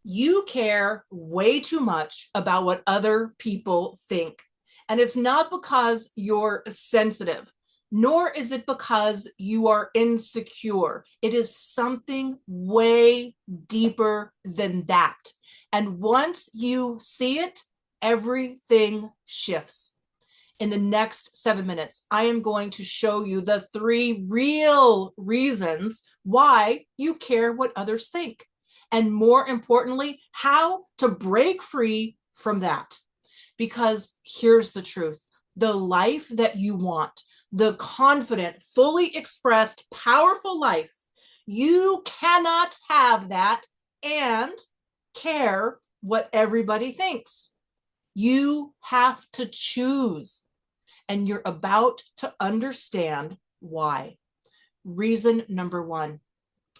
You care way too much about what other people think. And it's not because you're sensitive, nor is it because you are insecure. It is something way deeper than that. And once you see it, everything shifts. In the next 7 minutes, I am going to show you the three real reasons why you care what others think. And more importantly, how to break free from that. Because here's the truth: the life that you want, the confident, fully expressed, powerful life, you cannot have that and care what everybody thinks. You have to choose, and you're about to understand why. Reason number one: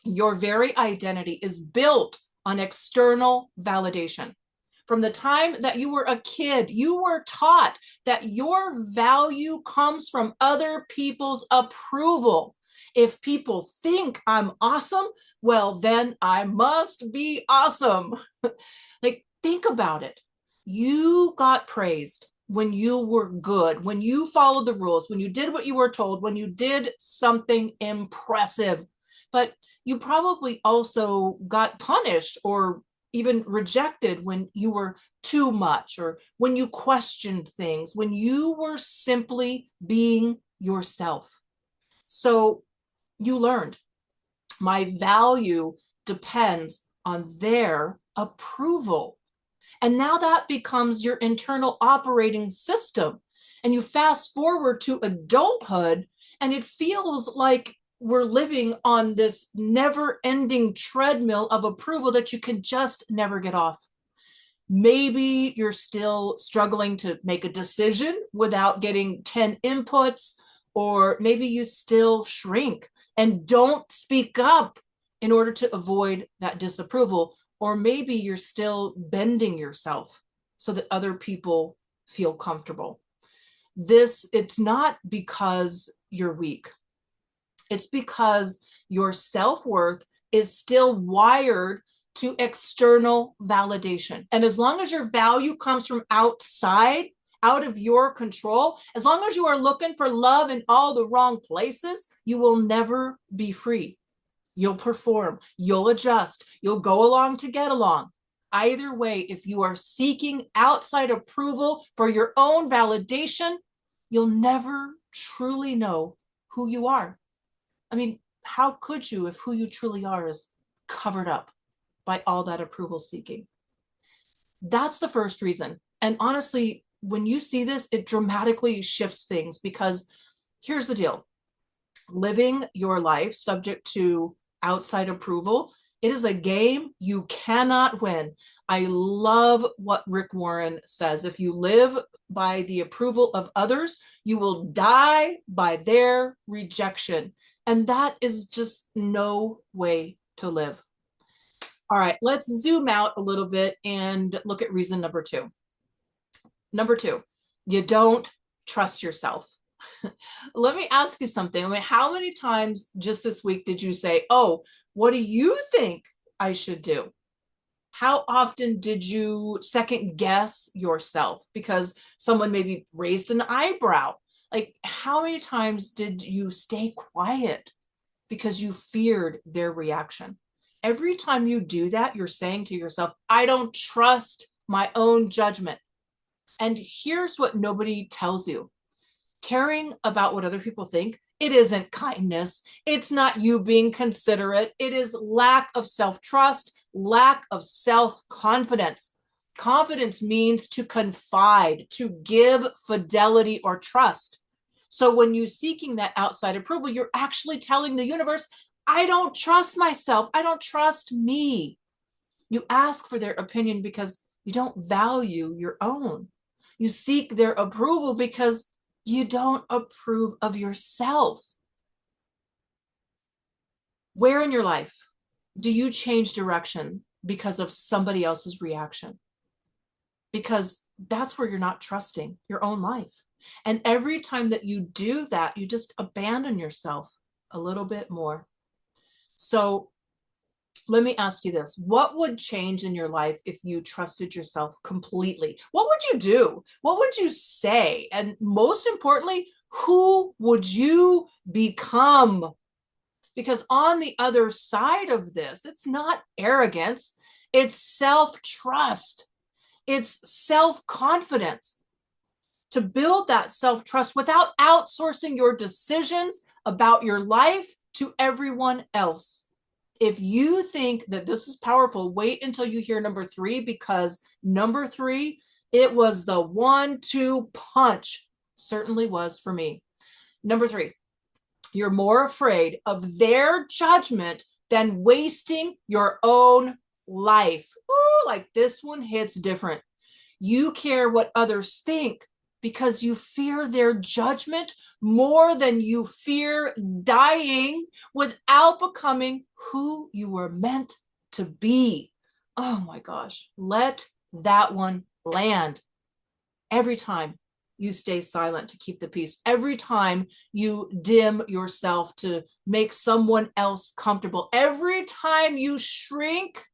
your very identity is built on external validation. From the time that you were a kid, you were taught that your value comes from other people's approval. If people think I'm awesome, well, then I must be awesome. Like, think about it. You got praised when you were good, when you followed the rules, when you did what you were told, when you did something impressive. But you probably also got punished or even rejected when you were too much, or when you questioned things, when you were simply being yourself. So you learned my value depends on their approval. And now that becomes your internal operating system. And you fast forward to adulthood, and it feels like we're living on this never ending treadmill of approval that you can just never get off. Maybe you're still struggling to make a decision without getting 10 inputs, or maybe you still shrink and don't speak up in order to avoid that disapproval. Or maybe you're still bending yourself so that other people feel comfortable. It's not because you're weak. It's because your self-worth is still wired to external validation. And as long as your value comes from outside, out of your control, as long as you are looking for love in all the wrong places, you will never be free. You'll perform, you'll adjust, you'll go along to get along. Either way, if you are seeking outside approval for your own validation, you'll never truly know who you are. I mean, how could you if who you truly are is covered up by all that approval seeking? That's the first reason. And honestly, when you see this, it dramatically shifts things, because here's the deal: living your life subject to outside approval, it is a game you cannot win. I love what Rick Warren says: if you live by the approval of others, you will die by their rejection. And that is just no way to live. All right, let's zoom out a little bit and look at reason number two. Number two, you don't trust yourself. Let me ask you something. I mean, how many times just this week did you say, "Oh, what do you think I should do?" How often did you second guess yourself because someone maybe raised an eyebrow? Like, how many times did you stay quiet because you feared their reaction? Every time you do that, you're saying to yourself, "I don't trust my own judgment." And here's what nobody tells you: caring about what other people think, it isn't kindness. It's not you being considerate. It is lack of self-trust, lack of self-confidence. Confidence means to confide, to give fidelity or trust. So when you're seeking that outside approval, you're actually telling the universe, "I don't trust myself. I don't trust me." You ask for their opinion because you don't value your own. You seek their approval because you don't approve of yourself. Where in your life do you change direction because of somebody else's reaction? Because that's where you're not trusting your own life. And every time that you do that, you just abandon yourself a little bit more. So Let me ask you this. What would change in your life if you trusted yourself completely? What would you do? What would you say? And most importantly, who would you become? Because on the other side of this, it's not arrogance, it's self trust, it's self confidence. To build that self trust without outsourcing your decisions about your life to everyone else. If you think that this is powerful, wait until you hear number 3, because number 3, it was the 1-2 punch, certainly was for me. Number 3, you're more afraid of their judgment than wasting your own life. Ooh, like this one hits different. You care what others think because you fear their judgment more than you fear dying without becoming who you were meant to be. Oh my gosh, let that one land. Every time you stay silent to keep the peace, every time you dim yourself to make someone else comfortable, every time you shrink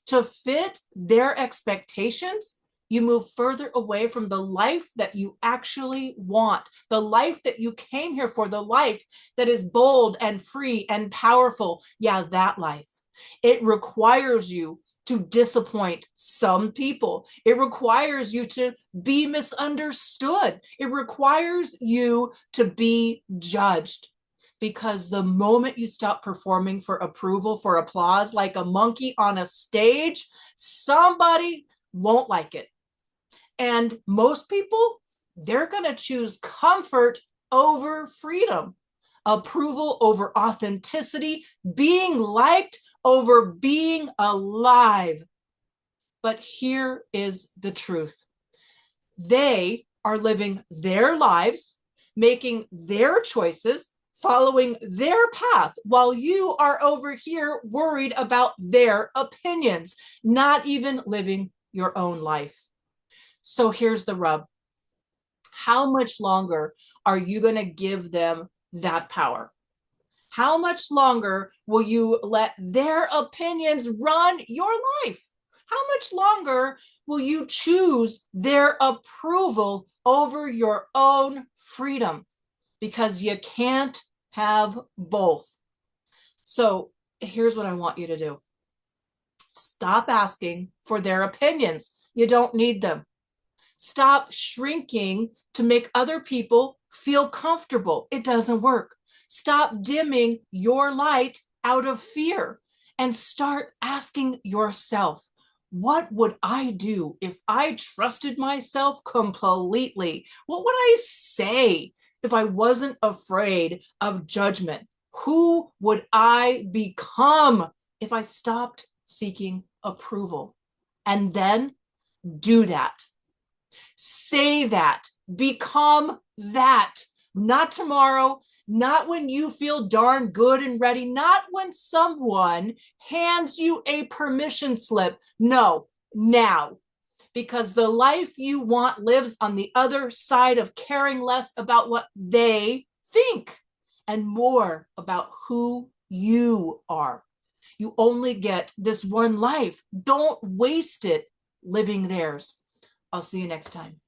to fit their expectations, you move further away from the life that you actually want, the life that you came here for, the life that is bold and free and powerful. Yeah, that life. It requires you to disappoint some people. It requires you to be misunderstood. It requires you to be judged. Because the moment you stop performing for approval, for applause, like a monkey on a stage, somebody won't like it. And most people, they're going to choose comfort over freedom, approval over authenticity, being liked over being alive. But here is the truth. They are living their lives, making their choices, following their path, while you are over here worried about their opinions, not even living your own life. So here's the rub. How much longer are you going to give them that power? How much longer will you let their opinions run your life? How much longer will you choose their approval over your own freedom? Because you can't have both. So here's what I want you to do. Stop asking for their opinions. You don't need them. Stop shrinking to make other people feel comfortable. It doesn't work. Stop dimming your light out of fear and start asking yourself, what would I do if I trusted myself completely? What would I say if I wasn't afraid of judgment? Who would I become if I stopped seeking approval? And then do that. Say that. Become that. Not tomorrow, not when you feel darn good and ready, not when someone hands you a permission slip. No, now. Because the life you want lives on the other side of caring less about what they think and more about who you are. You only get this one life. Don't waste it living theirs. I'll see you next time.